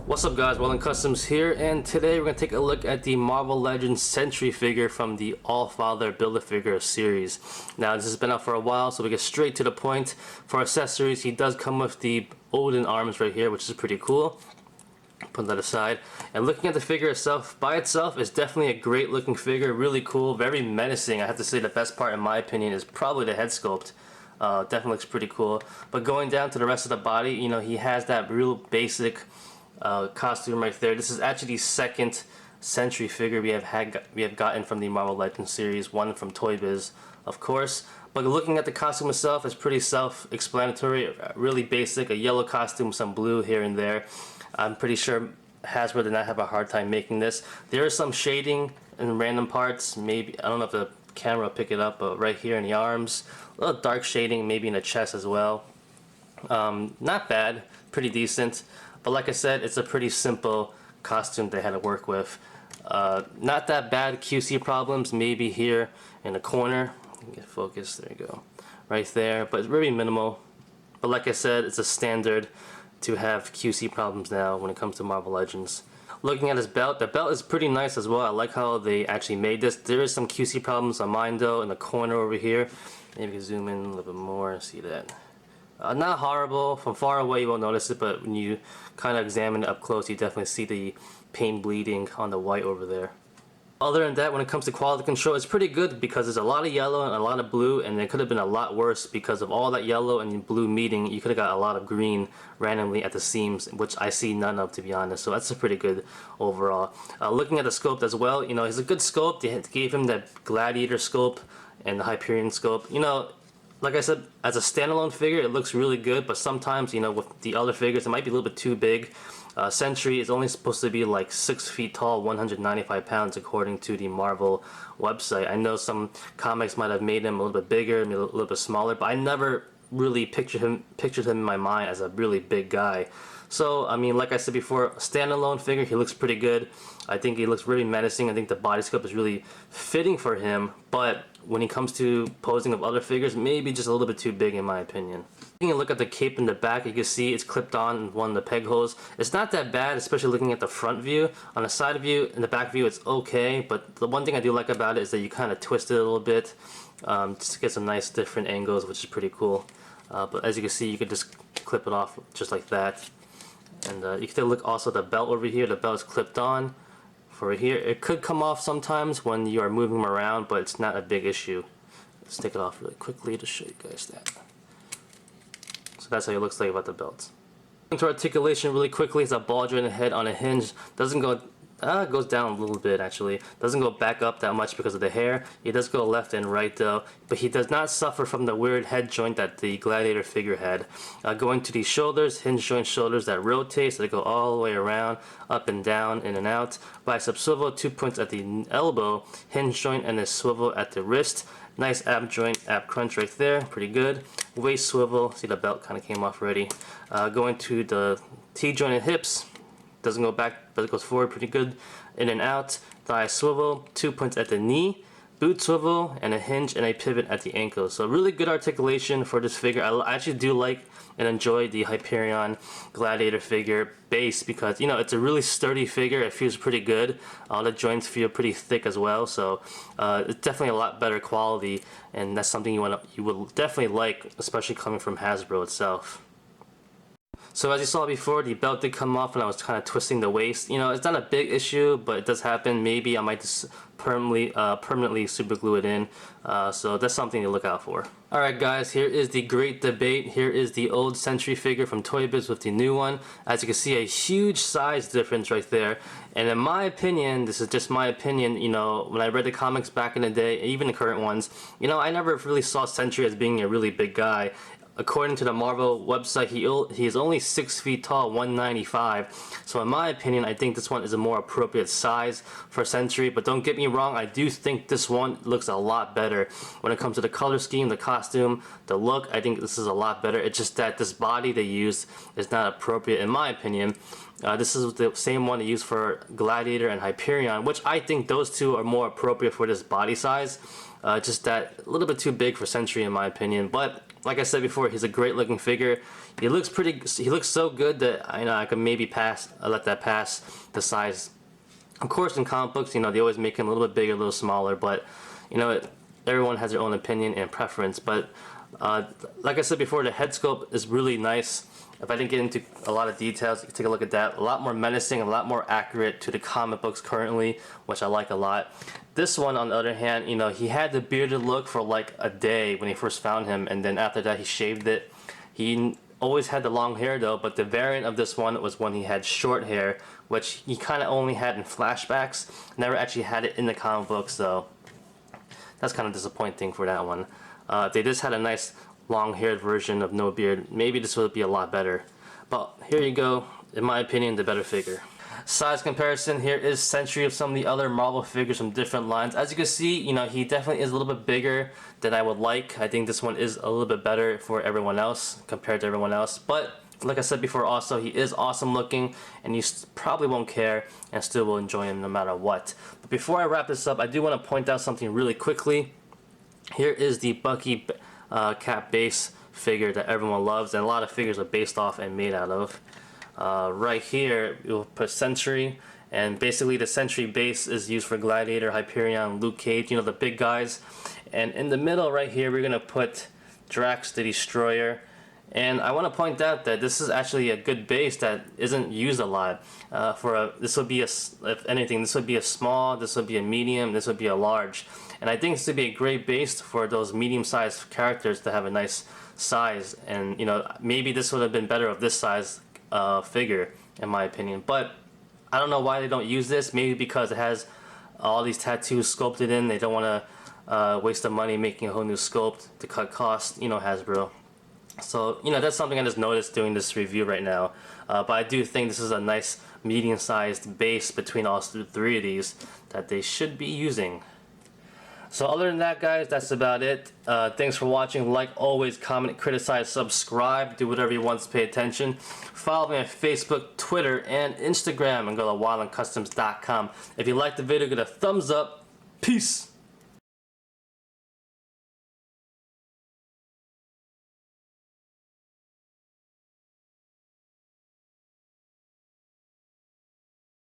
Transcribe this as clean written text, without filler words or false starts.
What's up guys, Weldon Customs here, and today we're going to take a look at the Marvel Legends Sentry figure from the All-Father Build-A-Figure series. Now this has been out for a while, so we get straight to the point. For accessories, he does come with the Odin arms right here, which is pretty cool. Put that aside. And looking at the figure itself, by itself, is definitely a great looking figure, really cool, very menacing. I have to say the best part in my opinion is probably the head sculpt. Definitely looks pretty cool. But going down to the rest of the body, you know, he has that real basic costume right there. This is actually the second Sentry figure we have gotten from the Marvel Legends series, one from Toy Biz, of course. But looking at the costume itself, it's pretty self-explanatory, really basic, a yellow costume, some blue here and there. I'm pretty sure Hasbro did not have a hard time making this. There is some shading in random parts, maybe, I don't know if the camera will pick it up, but right here in the arms, a little dark shading, maybe in the chest as well. Not bad, pretty decent. But like I said, it's a pretty simple costume they had to work with. Not that bad QC problems, maybe here in the corner. Get focused, there you go. Right there, but it's very minimal. But like I said, it's a standard to have QC problems now when it comes to Marvel Legends. Looking at his belt, the belt is pretty nice as well. I like how they actually made this. There is some QC problems on mine though, in the corner over here. Maybe we can zoom in a little bit more and see that. Not horrible. From far away you won't notice it, but when you kind of examine it up close, you definitely see the paint bleeding on the white over there. Other than that, when it comes to quality control, it's pretty good because there's a lot of yellow and a lot of blue, and it could have been a lot worse because of all that yellow and blue meeting. You could have got a lot of green randomly at the seams, which I see none of, to be honest. So that's a pretty good overall. Looking at the sculpt as well, you know, it's a good sculpt. They gave him that Gladiator sculpt and the Hyperion sculpt. You know, like I said, as a standalone figure, it looks really good, but sometimes, you know, with the other figures, it might be a little bit too big. Sentry is only supposed to be like 6 feet tall, 195 pounds, according to the Marvel website. I know some comics might have made him a little bit bigger, maybe a little bit smaller, but I never really pictured him in my mind as a really big guy. So, I mean, like I said before, standalone figure, he looks pretty good. I think he looks really menacing. I think the body sculpt is really fitting for him, but when he comes to posing with other figures, maybe just a little bit too big in my opinion. Taking a look at the cape in the back, you can see it's clipped on in one of the peg holes. It's not that bad, especially looking at the front view. On the side view and the back view, it's okay, but the one thing I do like about it is that you kind of twist it a little bit, just to get some nice different angles, which is pretty cool. But as you can see, you can just clip it off just like that. And you can take a look also at the belt over here. The belt is clipped on. For here, it could come off sometimes when you are moving them around, but it's not a big issue. Let's take it off really quickly to show you guys that. So that's how it looks like about the belt. Into articulation really quickly, it's a ball jointed head on a hinge. Doesn't go, goes down a little bit actually. Doesn't go back up that much because of the hair. It does go left and right though, but he does not suffer from the weird head joint that the Gladiator figure had. Going to the shoulders, hinge joint shoulders that rotate, so they go all the way around, up and down, in and out. Bicep swivel, 2 points at the elbow, hinge joint and a swivel at the wrist. Nice ab joint, ab crunch right there, pretty good. Waist swivel, see the belt kind of came off already. Going to the T-jointed hips, doesn't go back, but it goes forward pretty good. In and out, thigh swivel, 2 points at the knee, boot swivel, and a hinge and a pivot at the ankle. So really good articulation for this figure. I actually do like and enjoy the Hyperion Gladiator figure base because, you know, it's a really sturdy figure. It feels pretty good. All the joints feel pretty thick as well, so it's definitely a lot better quality, and that's something you would definitely like, especially coming from Hasbro itself. So as you saw before, the belt did come off and I was kind of twisting the waist. You know, it's not a big issue, but it does happen. Maybe I might just permanently super glue it in. So that's something to look out for. Alright guys, here is the great debate. Here is the old Sentry figure from Toy Biz with the new one. As you can see, a huge size difference right there. And in my opinion, this is just my opinion, you know, when I read the comics back in the day, even the current ones, you know, I never really saw Sentry as being a really big guy. According to the Marvel website, he is only 6 feet tall, 195. So in my opinion, I think this one is a more appropriate size for Sentry. But don't get me wrong, I do think this one looks a lot better. When it comes to the color scheme, the costume, the look, I think this is a lot better. It's just that this body they used is not appropriate in my opinion. This is the same one they used for Gladiator and Hyperion, which I think those two are more appropriate for this body size. Just that a little bit too big for Sentry in my opinion. But like I said before, he's a great looking figure. He looks so good that I could maybe let that pass the size. Of course, in comic books, they always make him a little bit bigger, a little smaller, but everyone has their own opinion and preference. But like I said before, the head sculpt is really nice. If I didn't get into a lot of details, you can take a look at that. A lot more menacing, a lot more accurate to the comic books currently, which I like a lot. This one, on the other hand, he had the bearded look for like a day when he first found him, and then after that he shaved it. He always had the long hair though, but the variant of this one was when he had short hair, which he kind of only had in flashbacks. Never actually had it in the comic books, so that's kind of disappointing for that one. They just had a nice long-haired version of no beard. Maybe this would be a lot better. But here you go, in my opinion, the better figure. Size comparison, here is Sentry of some of the other Marvel figures from different lines. As you can see, he definitely is a little bit bigger than I would like. I think this one is a little bit better for everyone else, compared to everyone else. But like I said before also, he is awesome looking, and you probably won't care and still will enjoy him no matter what. But before I wrap this up, I do want to point out something really quickly. Here is the Bucky Cap base figure that everyone loves, and a lot of figures are based off and made out of. Right here you'll put Sentry, and basically the Sentry base is used for Gladiator, Hyperion, Luke Cage, the big guys. And in the middle right here we're gonna put Drax the Destroyer. And I want to point out that this is actually a good base that isn't used a lot. This would be if anything, this would be a small, this would be a medium, this would be a large. And I think this would be a great base for those medium-sized characters to have a nice size. And maybe this would have been better of this size figure, in my opinion. But I don't know why they don't use this. Maybe because it has all these tattoos sculpted in. They don't want to waste the money making a whole new sculpt to cut costs. Hasbro. So that's something I just noticed doing this review right now. But I do think this is a nice medium-sized base between all three of these that they should be using. So other than that, guys, that's about it. Thanks for watching. Like always, comment, criticize, subscribe, do whatever you want to pay attention. Follow me on Facebook, Twitter, and Instagram, and go to wildandcustoms.com. If you liked the video, give it a thumbs up. Peace.